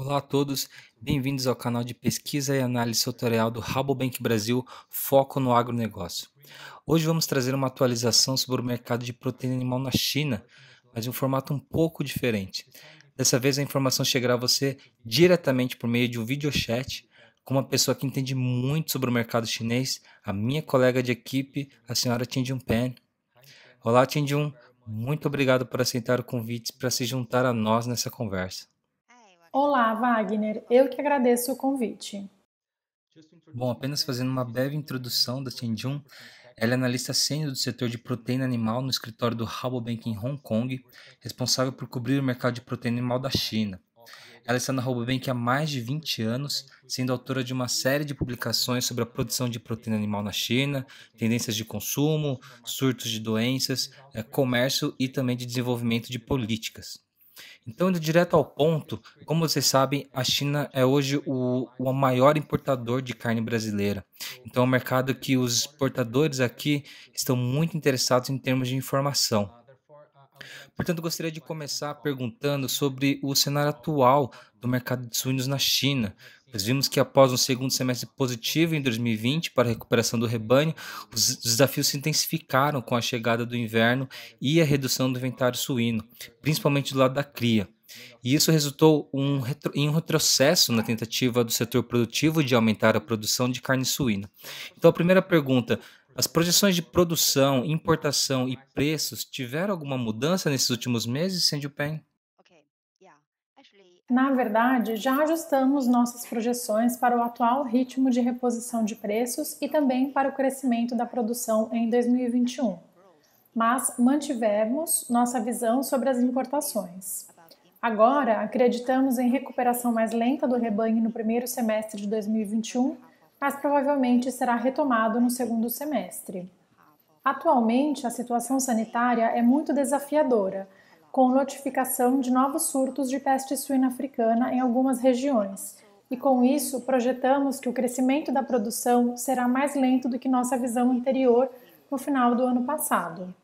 Olá a todos, bem-vindos ao canal de pesquisa e análise setorial do Rabobank Brasil, Foco no Agronegócio. Hoje vamos trazer uma atualização sobre o mercado de proteína animal na China, mas em um formato um pouco diferente. Dessa vez a informação chegará a você diretamente por meio de um videochat com uma pessoa que entende muito sobre o mercado chinês, a minha colega de equipe, a senhora Tinjun Pen. Olá, Tinjun, muito obrigado por aceitar o convite para se juntar a nós nessa conversa. Olá, Wagner. Eu que agradeço o convite. Bom, apenas fazendo uma breve introdução da Tianjun, ela é analista sênior do setor de proteína animal no escritório do Rabobank em Hong Kong, responsável por cobrir o mercado de proteína animal da China. Ela está na Rabobank há mais de 20 anos, sendo autora de uma série de publicações sobre a produção de proteína animal na China, tendências de consumo, surtos de doenças, comércio e também de desenvolvimento de políticas. Então, indo direto ao ponto, como vocês sabem, a China é hoje o maior importador de carne brasileira. Então, é um mercado que os exportadores aqui estão muito interessados em termos de informação. Portanto, gostaria de começar perguntando sobre o cenário atual do mercado de suínos na China, pois vimos que após um segundo semestre positivo em 2020 para a recuperação do rebanho, os desafios se intensificaram com a chegada do inverno e a redução do inventário suíno, principalmente do lado da cria. E isso resultou em um retrocesso na tentativa do setor produtivo de aumentar a produção de carne suína. Então, a primeira pergunta: as projeções de produção, importação e preços tiveram alguma mudança nesses últimos meses, Senjupen? Na verdade, já ajustamos nossas projeções para o atual ritmo de reposição de preços e também para o crescimento da produção em 2021, mas mantivemos nossa visão sobre as importações. Agora, acreditamos em recuperação mais lenta do rebanho no primeiro semestre de 2021, mas provavelmente será retomado no segundo semestre. Atualmente, a situação sanitária é muito desafiadora, com notificação de novos surtos de peste suína africana em algumas regiões. E com isso, projetamos que o crescimento da produção será mais lento do que nossa visão anterior no final do ano passado.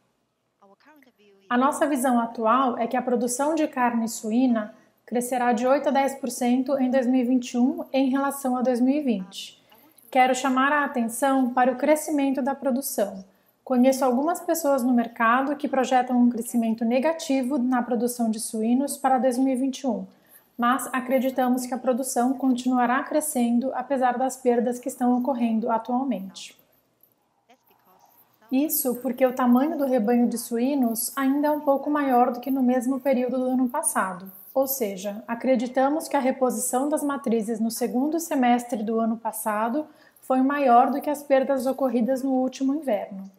A nossa visão atual é que a produção de carne suína crescerá de 8 a 10% em 2021 em relação a 2020. Quero chamar a atenção para o crescimento da produção. Conheço algumas pessoas no mercado que projetam um crescimento negativo na produção de suínos para 2021, mas acreditamos que a produção continuará crescendo apesar das perdas que estão ocorrendo atualmente. Isso porque o tamanho do rebanho de suínos ainda é um pouco maior do que no mesmo período do ano passado. Ou seja, acreditamos que a reposição das matrizes no segundo semestre do ano passado foi maior do que as perdas ocorridas no último inverno.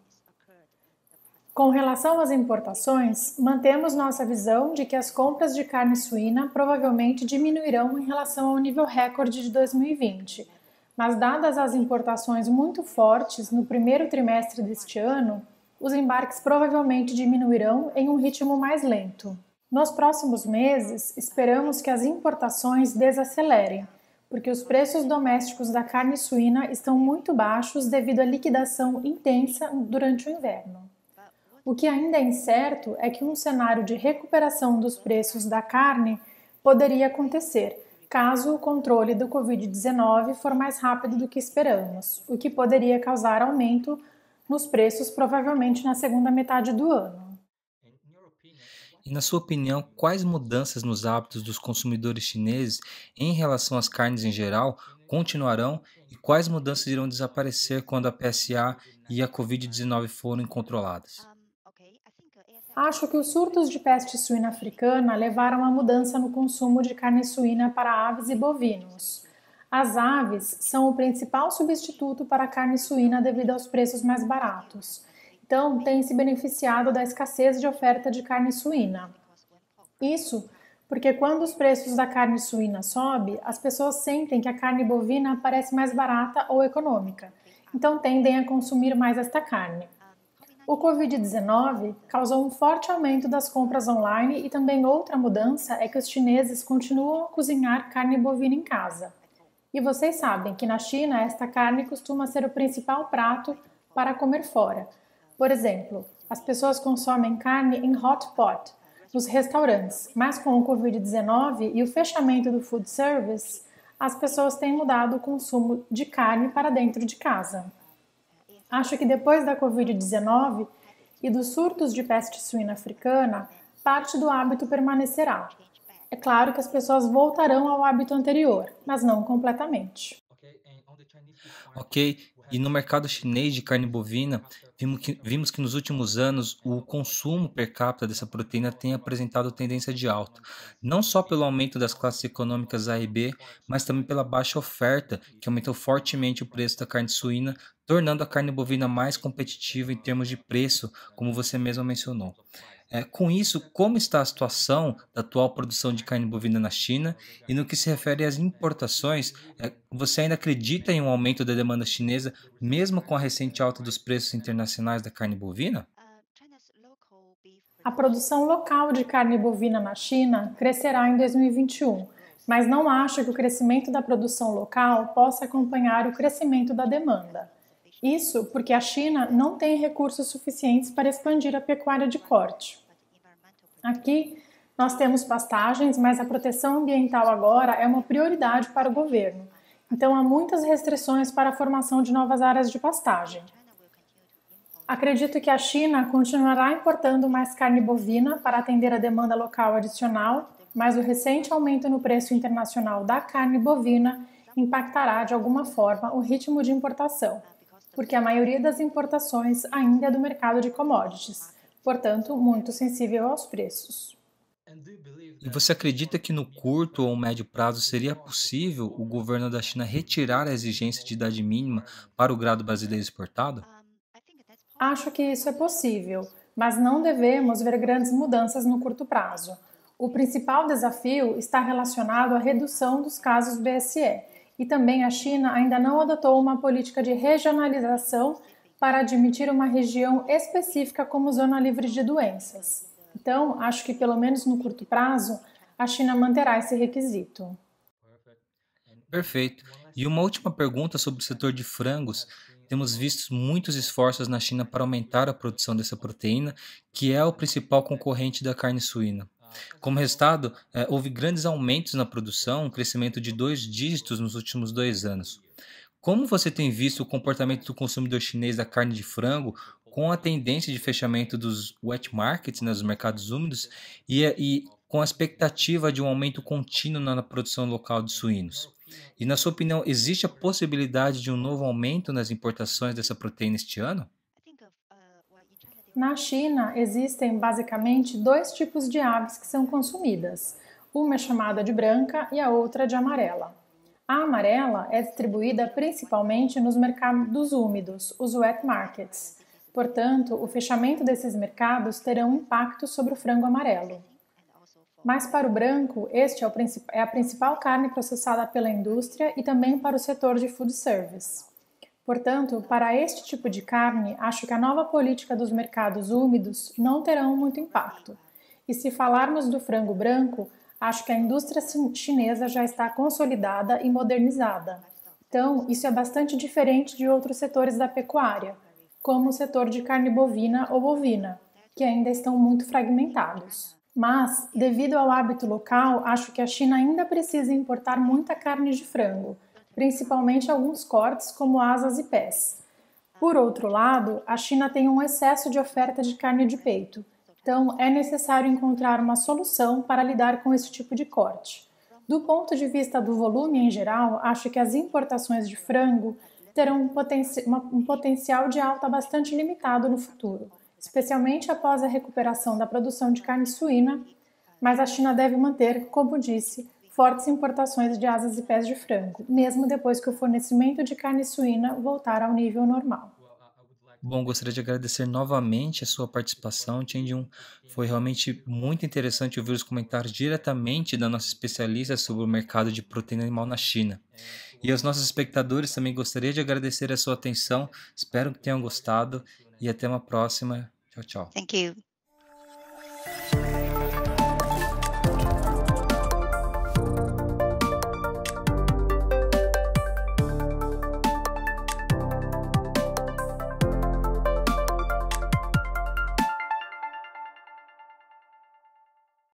Com relação às importações, mantemos nossa visão de que as compras de carne suína provavelmente diminuirão em relação ao nível recorde de 2020, mas dadas as importações muito fortes no primeiro trimestre deste ano, os embarques provavelmente diminuirão em um ritmo mais lento. Nos próximos meses, esperamos que as importações desacelerem, porque os preços domésticos da carne suína estão muito baixos devido à liquidação intensa durante o inverno. O que ainda é incerto é que um cenário de recuperação dos preços da carne poderia acontecer, caso o controle do Covid-19 for mais rápido do que esperamos, o que poderia causar aumento nos preços provavelmente na segunda metade do ano. E, na sua opinião, quais mudanças nos hábitos dos consumidores chineses em relação às carnes em geral continuarão e quais mudanças irão desaparecer quando a PSA e a Covid-19 forem controladas? Acho que os surtos de peste suína africana levaram a mudança no consumo de carne suína para aves e bovinos. As aves são o principal substituto para a carne suína devido aos preços mais baratos. Então, tem se beneficiado da escassez de oferta de carne suína. Isso porque quando os preços da carne suína sobem, as pessoas sentem que a carne bovina parece mais barata ou econômica, então tendem a consumir mais esta carne. O Covid-19 causou um forte aumento das compras online e também outra mudança é que os chineses continuam a cozinhar carne bovina em casa. E vocês sabem que na China esta carne costuma ser o principal prato para comer fora. Por exemplo, as pessoas consomem carne em hot pot, nos restaurantes, mas com o Covid-19 e o fechamento do food service, as pessoas têm mudado o consumo de carne para dentro de casa. Acho que depois da Covid-19 e dos surtos de peste suína africana, parte do hábito permanecerá. É claro que as pessoas voltarão ao hábito anterior, mas não completamente. Ok, e no mercado chinês de carne bovina, vimos que nos últimos anos o consumo per capita dessa proteína tem apresentado tendência de alta, não só pelo aumento das classes econômicas A e B, mas também pela baixa oferta, que aumentou fortemente o preço da carne suína, tornando a carne bovina mais competitiva em termos de preço, como você mesmo mencionou. Com isso, como está a situação da atual produção de carne bovina na China? E no que se refere às importações, você ainda acredita em um aumento da demanda chinesa, mesmo com a recente alta dos preços internacionais da carne bovina? A produção local de carne bovina na China crescerá em 2021, mas não acho que o crescimento da produção local possa acompanhar o crescimento da demanda. Isso porque a China não tem recursos suficientes para expandir a pecuária de corte. Aqui, nós temos pastagens, mas a proteção ambiental agora é uma prioridade para o governo. Então, há muitas restrições para a formação de novas áreas de pastagem. Acredito que a China continuará importando mais carne bovina para atender a demanda local adicional, mas o recente aumento no preço internacional da carne bovina impactará de alguma forma o ritmo de importação, porque a maioria das importações ainda é do mercado de commodities, portanto, muito sensível aos preços. E você acredita que no curto ou médio prazo seria possível o governo da China retirar a exigência de idade mínima para o gado brasileiro exportado? Acho que isso é possível, mas não devemos ver grandes mudanças no curto prazo. O principal desafio está relacionado à redução dos casos BSE, e também a China ainda não adotou uma política de regionalização para admitir uma região específica como zona livre de doenças. Então, acho que pelo menos no curto prazo, a China manterá esse requisito. Perfeito. E uma última pergunta sobre o setor de frangos. Temos visto muitos esforços na China para aumentar a produção dessa proteína, que é o principal concorrente da carne suína. Como resultado, houve grandes aumentos na produção, um crescimento de 2 dígitos nos últimos 2 anos. Como você tem visto o comportamento do consumidor chinês da carne de frango com a tendência de fechamento dos wet markets, né, dos mercados úmidos, e com a expectativa de um aumento contínuo na produção local de suínos? E, na sua opinião, existe a possibilidade de um novo aumento nas importações dessa proteína este ano? Na China, existem basicamente dois tipos de aves que são consumidas. Uma é chamada de branca e a outra de amarela. A amarela é distribuída principalmente nos mercados úmidos, os wet markets. Portanto, o fechamento desses mercados terá um impacto sobre o frango amarelo. Mas para o branco, este é a principal carne processada pela indústria e também para o setor de food service. Portanto, para este tipo de carne, acho que a nova política dos mercados úmidos não terão muito impacto. E se falarmos do frango branco, acho que a indústria chinesa já está consolidada e modernizada. Então, isso é bastante diferente de outros setores da pecuária, como o setor de carne bovina ou bovina, que ainda estão muito fragmentados. Mas, devido ao hábito local, acho que a China ainda precisa importar muita carne de frango, principalmente alguns cortes como asas e pés. Por outro lado, a China tem um excesso de oferta de carne de peito, então é necessário encontrar uma solução para lidar com esse tipo de corte. Do ponto de vista do volume em geral, acho que as importações de frango terão um potencial de alta bastante limitado no futuro, especialmente após a recuperação da produção de carne suína, mas a China deve manter, como disse, fortes importações de asas e pés de frango, mesmo depois que o fornecimento de carne suína voltar ao nível normal. Bom, gostaria de agradecer novamente a sua participação, Tianjun. Foi realmente muito interessante ouvir os comentários diretamente da nossa especialista sobre o mercado de proteína animal na China. E aos nossos espectadores também gostaria de agradecer a sua atenção. Espero que tenham gostado e até uma próxima. Tchau, tchau. Thank you.